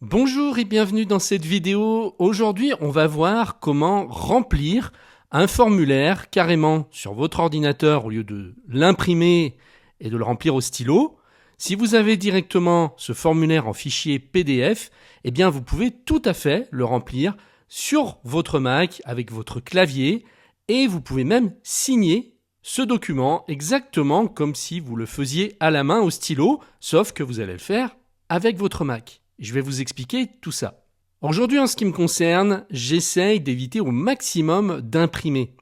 Bonjour et bienvenue dans cette vidéo. Aujourd'hui, on va voir comment remplir un formulaire carrément sur votre ordinateur au lieu de l'imprimer et de le remplir au stylo. Si vous avez directement ce formulaire en fichier PDF, eh bien vous pouvez tout à fait le remplir sur votre Mac avec votre clavier et vous pouvez même signer ce document exactement comme si vous le faisiez à la main au stylo, sauf que vous allez le faire avec votre Mac. Je vais vous expliquer tout ça. Aujourd'hui, en ce qui me concerne, j'essaye d'éviter au maximum d'imprimer.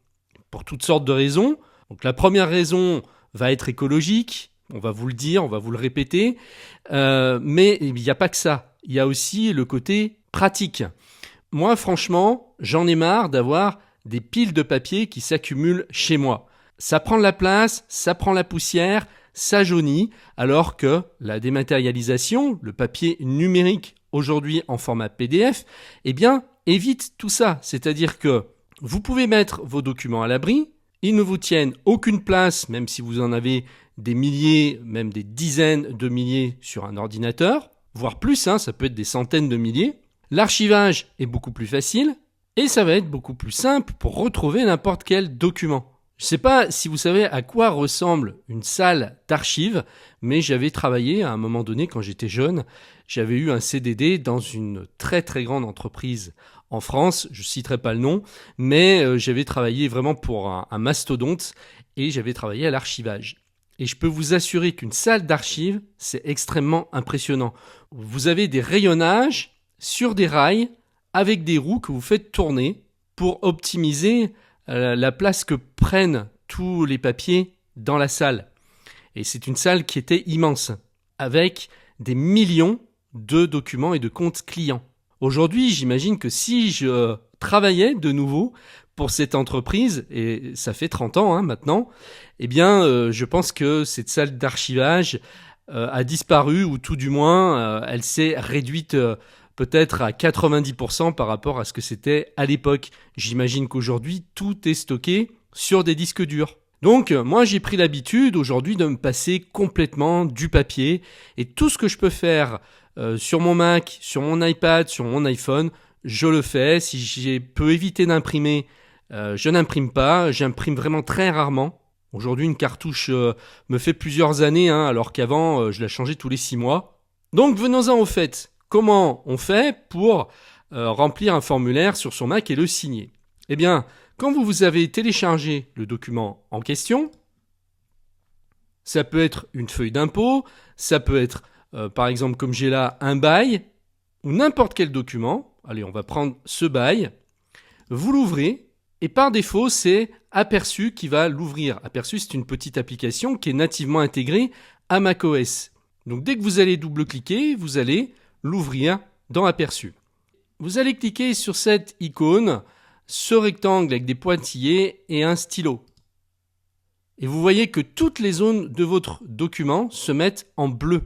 Pour toutes sortes de raisons. Donc la première raison va être écologique, on va vous le dire, on va vous le répéter. Mais il n'y a pas que ça. Il y a aussi le côté pratique. Moi, franchement, j'en ai marre d'avoir des piles de papier qui s'accumulent chez moi. Ça prend de la place, ça prend la poussière, ça jaunit, alors que la dématérialisation, le papier numérique aujourd'hui en format PDF, eh bien, évite tout ça. C'est-à-dire que vous pouvez mettre vos documents à l'abri, ils ne vous tiennent aucune place, même si vous en avez des milliers, même des dizaines de milliers sur un ordinateur, voire plus, ça peut être des centaines de milliers. L'archivage est beaucoup plus facile et ça va être beaucoup plus simple pour retrouver n'importe quel document. Je ne sais pas si vous savez à quoi ressemble une salle d'archives, mais j'avais travaillé à un moment donné quand j'étais jeune. J'avais eu un CDD dans une très très grande entreprise en France, je ne citerai pas le nom, mais j'avais travaillé vraiment pour un mastodonte et j'avais travaillé à l'archivage. Et je peux vous assurer qu'une salle d'archives, c'est extrêmement impressionnant. Vous avez des rayonnages sur des rails avec des roues que vous faites tourner pour optimiser la place que prennent tous les papiers dans la salle. Et c'est une salle qui était immense, avec des millions de documents et de comptes clients. Aujourd'hui, j'imagine que si je travaillais de nouveau pour cette entreprise, et ça fait 30 ans maintenant, eh bien, je pense que cette salle d'archivage a disparu, ou tout du moins, elle s'est réduite peut-être à 90% par rapport à ce que c'était à l'époque. J'imagine qu'aujourd'hui, tout est stocké sur des disques durs. Donc, moi, j'ai pris l'habitude aujourd'hui de me passer complètement du papier. Et tout ce que je peux faire sur mon Mac, sur mon iPad, sur mon iPhone, je le fais. Si je peux éviter d'imprimer, je n'imprime pas. J'imprime vraiment très rarement. Aujourd'hui, une cartouche me fait plusieurs années, alors qu'avant, je la changeais tous les 6 mois. Donc, venons-en au fait. Comment on fait pour remplir un formulaire sur son Mac et le signer? Eh bien, quand vous avez téléchargé le document en question, ça peut être une feuille d'impôt, ça peut être, par exemple, comme j'ai là, un bail, ou n'importe quel document. Allez, on va prendre ce bail. Vous l'ouvrez, et par défaut, c'est Aperçu qui va l'ouvrir. Aperçu, c'est une petite application qui est nativement intégrée à macOS. Donc, dès que vous allez double-cliquer, vous allez l'ouvrir dans Aperçu. Vous allez cliquer sur cette icône, ce rectangle avec des pointillés et un stylo. Et vous voyez que toutes les zones de votre document se mettent en bleu.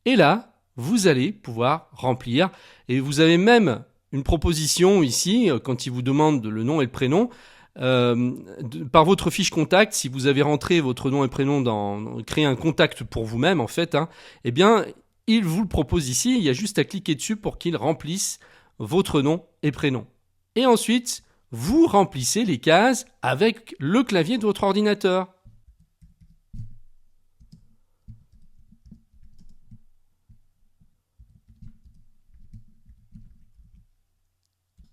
Et là, vous allez pouvoir remplir. Et vous avez même une proposition ici, quand il vous demande le nom et le prénom, par votre fiche contact, si vous avez rentré votre nom et prénom créer un contact pour vous-même en fait, eh bien, il vous le propose ici, il y a juste à cliquer dessus pour qu'il remplisse votre nom et prénom. Et ensuite, vous remplissez les cases avec le clavier de votre ordinateur.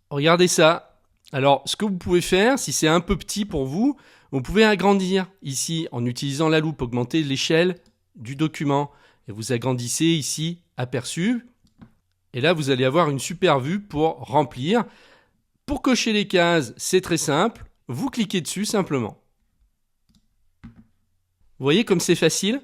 Regardez ça. Alors, ce que vous pouvez faire, si c'est un peu petit pour vous, vous pouvez agrandir ici en utilisant la loupe, augmenter l'échelle du document. Et vous agrandissez ici Aperçu. Et là, vous allez avoir une super vue pour remplir. Pour cocher les cases, c'est très simple. Vous cliquez dessus simplement. Vous voyez comme c'est facile?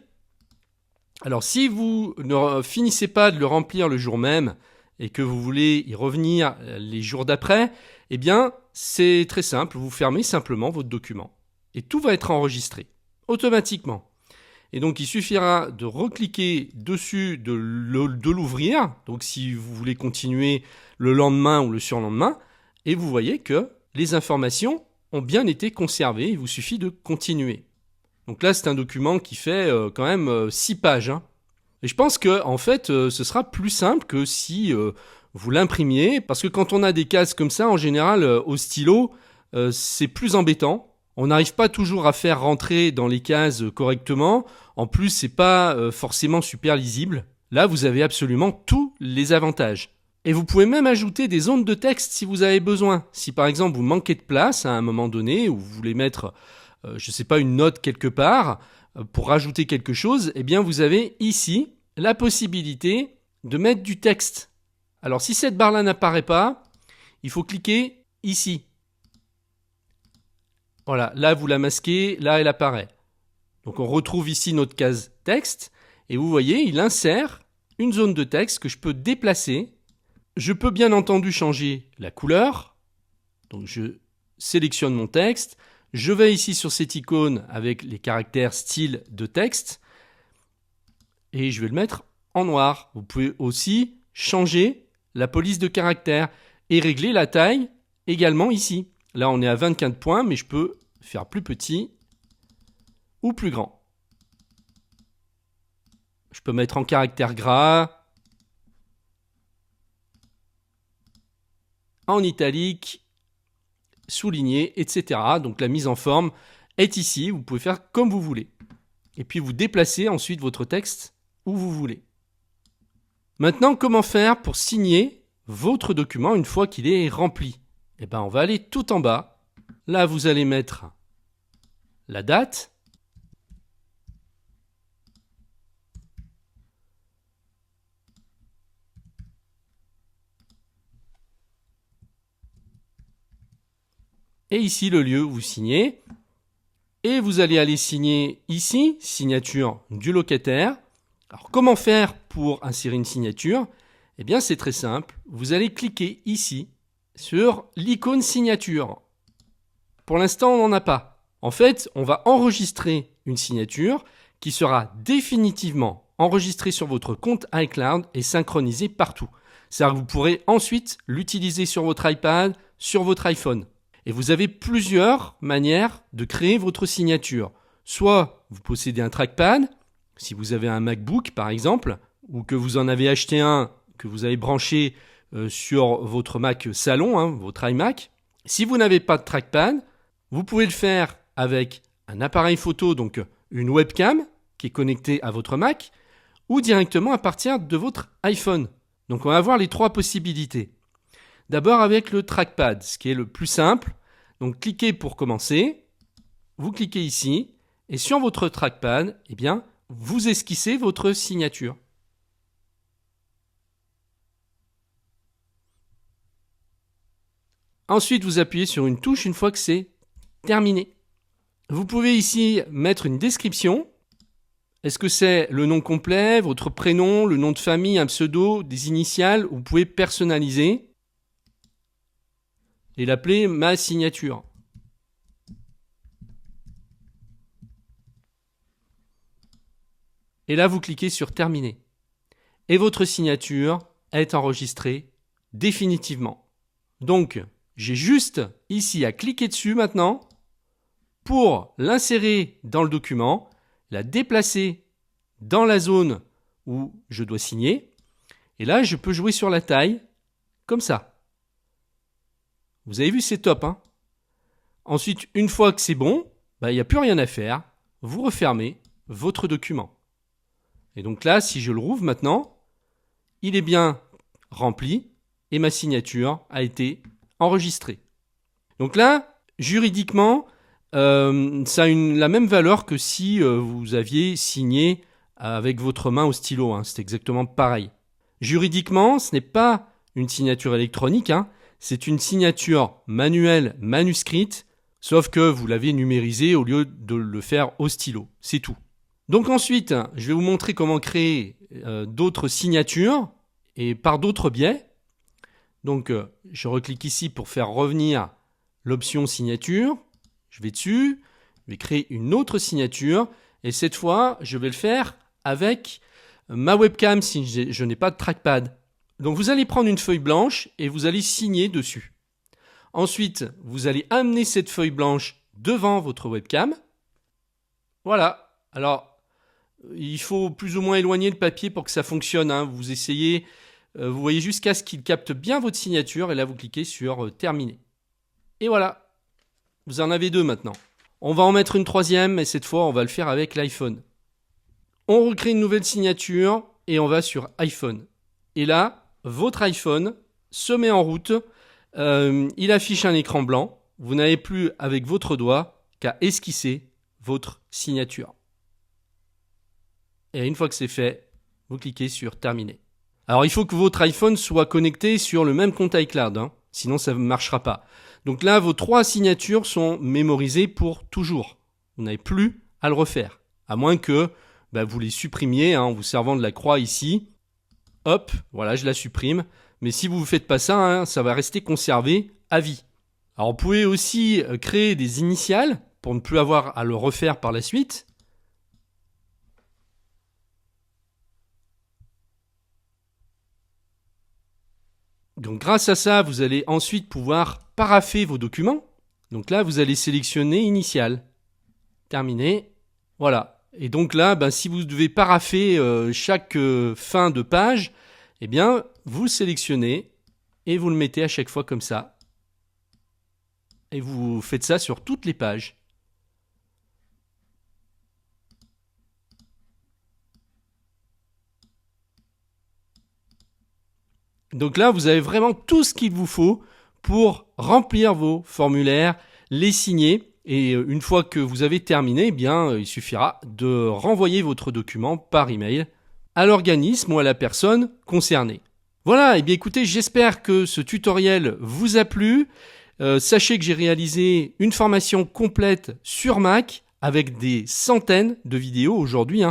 Alors, si vous ne finissez pas de le remplir le jour même et que vous voulez y revenir les jours d'après, eh bien, c'est très simple. Vous fermez simplement votre document. Et tout va être enregistré automatiquement. Et donc, il suffira de recliquer dessus, de l'ouvrir. Donc, si vous voulez continuer le lendemain ou le surlendemain, et vous voyez que les informations ont bien été conservées. Il vous suffit de continuer. Donc là, c'est un document qui fait quand même 6 pages. Et je pense que en fait, ce sera plus simple que si vous l'imprimiez, parce que quand on a des cases comme ça, en général, au stylo, c'est plus embêtant. On n'arrive pas toujours à faire rentrer dans les cases correctement. En plus, c'est pas forcément super lisible. Là, vous avez absolument tous les avantages. Et vous pouvez même ajouter des zones de texte si vous avez besoin. Si par exemple vous manquez de place à un moment donné, ou vous voulez mettre, je sais pas, une note quelque part, pour rajouter quelque chose, eh bien vous avez ici la possibilité de mettre du texte. Alors si cette barre-là n'apparaît pas, il faut cliquer ici. Voilà, là vous la masquez, là elle apparaît. Donc on retrouve ici notre case texte, et vous voyez, il insère une zone de texte que je peux déplacer. Je peux bien entendu changer la couleur. Donc je sélectionne mon texte. Je vais ici sur cette icône avec les caractères style de texte. Et je vais le mettre en noir. Vous pouvez aussi changer la police de caractères et régler la taille également ici. Là on est à 24 points, mais je peux faire plus petit ou plus grand. Je peux mettre en caractère gras, en italique, souligné, etc. Donc la mise en forme est ici. Vous pouvez faire comme vous voulez. Et puis vous déplacez ensuite votre texte où vous voulez. Maintenant, comment faire pour signer votre document une fois qu'il est rempli? Eh bien, on va aller tout en bas. Là, vous allez mettre la date. Et ici, le lieu où vous signez. Et vous allez aller signer ici, signature du locataire. Alors, comment faire pour insérer une signature? Eh bien, c'est très simple. Vous allez cliquer ici sur l'icône signature. Pour l'instant, on n'en a pas. En fait, on va enregistrer une signature qui sera définitivement enregistrée sur votre compte iCloud et synchronisée partout. C'est-à-dire que vous pourrez ensuite l'utiliser sur votre iPad, sur votre iPhone. Et vous avez plusieurs manières de créer votre signature. Soit vous possédez un trackpad, si vous avez un MacBook par exemple, ou que vous en avez acheté un que vous avez branché sur votre Mac salon, votre iMac. Si vous n'avez pas de trackpad, vous pouvez le faire avec un appareil photo, donc une webcam qui est connectée à votre Mac, ou directement à partir de votre iPhone. Donc on va voir les trois possibilités. D'abord avec le trackpad, ce qui est le plus simple. Donc cliquez pour commencer, vous cliquez ici, et sur votre trackpad, eh bien, vous esquissez votre signature. Ensuite, vous appuyez sur une touche une fois que c'est terminé. Vous pouvez ici mettre une description. Est-ce que c'est le nom complet, votre prénom, le nom de famille, un pseudo, des initiales? Vous pouvez personnaliser et l'appeler ma signature. Et là, vous cliquez sur terminer. Et votre signature est enregistrée définitivement. Donc, j'ai juste ici à cliquer dessus maintenant pour l'insérer dans le document, la déplacer dans la zone où je dois signer. Et là, je peux jouer sur la taille comme ça. Vous avez vu, c'est top. Ensuite, une fois que c'est bon, il n'y a plus rien à faire. Vous refermez votre document. Et donc là, si je le rouvre maintenant, il est bien rempli et ma signature a été enregistrée. Donc là, juridiquement, ça a la même valeur que si vous aviez signé avec votre main au stylo. C'est exactement pareil. Juridiquement, ce n'est pas une signature électronique, c'est une signature manuelle manuscrite, sauf que vous l'avez numérisée au lieu de le faire au stylo. C'est tout. Donc ensuite, je vais vous montrer comment créer d'autres signatures et par d'autres biais. Donc je reclique ici pour faire revenir l'option signature. Je vais dessus, je vais créer une autre signature et cette fois, je vais le faire avec ma webcam si je n'ai pas de trackpad. Donc vous allez prendre une feuille blanche et vous allez signer dessus. Ensuite, vous allez amener cette feuille blanche devant votre webcam. Voilà. Alors, il faut plus ou moins éloigner le papier pour que ça fonctionne, hein. Vous essayez, vous voyez jusqu'à ce qu'il capte bien votre signature et là vous cliquez sur terminer. Et voilà, vous en avez deux maintenant. On va en mettre une troisième et cette fois on va le faire avec l'iPhone. On recrée une nouvelle signature et on va sur iPhone. Et là, votre iPhone se met en route, il affiche un écran blanc, vous n'avez plus avec votre doigt qu'à esquisser votre signature. Et une fois que c'est fait, vous cliquez sur terminer. Alors il faut que votre iPhone soit connecté sur le même compte iCloud, hein, sinon ça ne marchera pas. Donc là, vos 3 signatures sont mémorisées pour toujours. Vous n'avez plus à le refaire, à moins que vous les supprimiez en vous servant de la croix ici. Hop, voilà, je la supprime. Mais si vous ne faites pas ça, hein, ça va rester conservé à vie. Alors vous pouvez aussi créer des initiales pour ne plus avoir à le refaire par la suite. Donc grâce à ça, vous allez ensuite pouvoir paraffer vos documents. Donc là, vous allez sélectionner initial. Terminé. Voilà. Et donc là, si vous devez paraffer chaque fin de page, eh bien, vous le sélectionnez et vous le mettez à chaque fois comme ça. Et vous faites ça sur toutes les pages. Donc là, vous avez vraiment tout ce qu'il vous faut pour remplir vos formulaires, les signer. Et une fois que vous avez terminé, eh bien, il suffira de renvoyer votre document par email à l'organisme ou à la personne concernée. Voilà, et bien écoutez, j'espère que ce tutoriel vous a plu. Sachez que j'ai réalisé une formation complète sur Mac avec des centaines de vidéos aujourd'hui,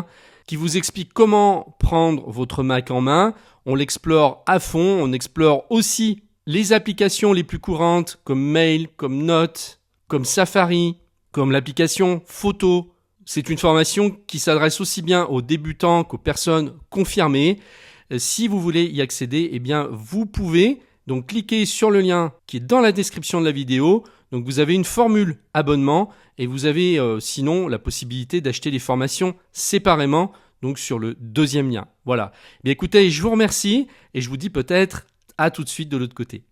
qui vous expliquent comment prendre votre Mac en main. On l'explore à fond, on explore aussi les applications les plus courantes comme Mail, comme Notes, comme Safari, comme l'application Photo. C'est une formation qui s'adresse aussi bien aux débutants qu'aux personnes confirmées. Si vous voulez y accéder, eh bien vous pouvez donc cliquer sur le lien qui est dans la description de la vidéo. Donc vous avez une formule abonnement et vous avez sinon la possibilité d'acheter les formations séparément, donc sur le deuxième lien. Voilà. Bien écoutez, je vous remercie et je vous dis peut-être à tout de suite de l'autre côté.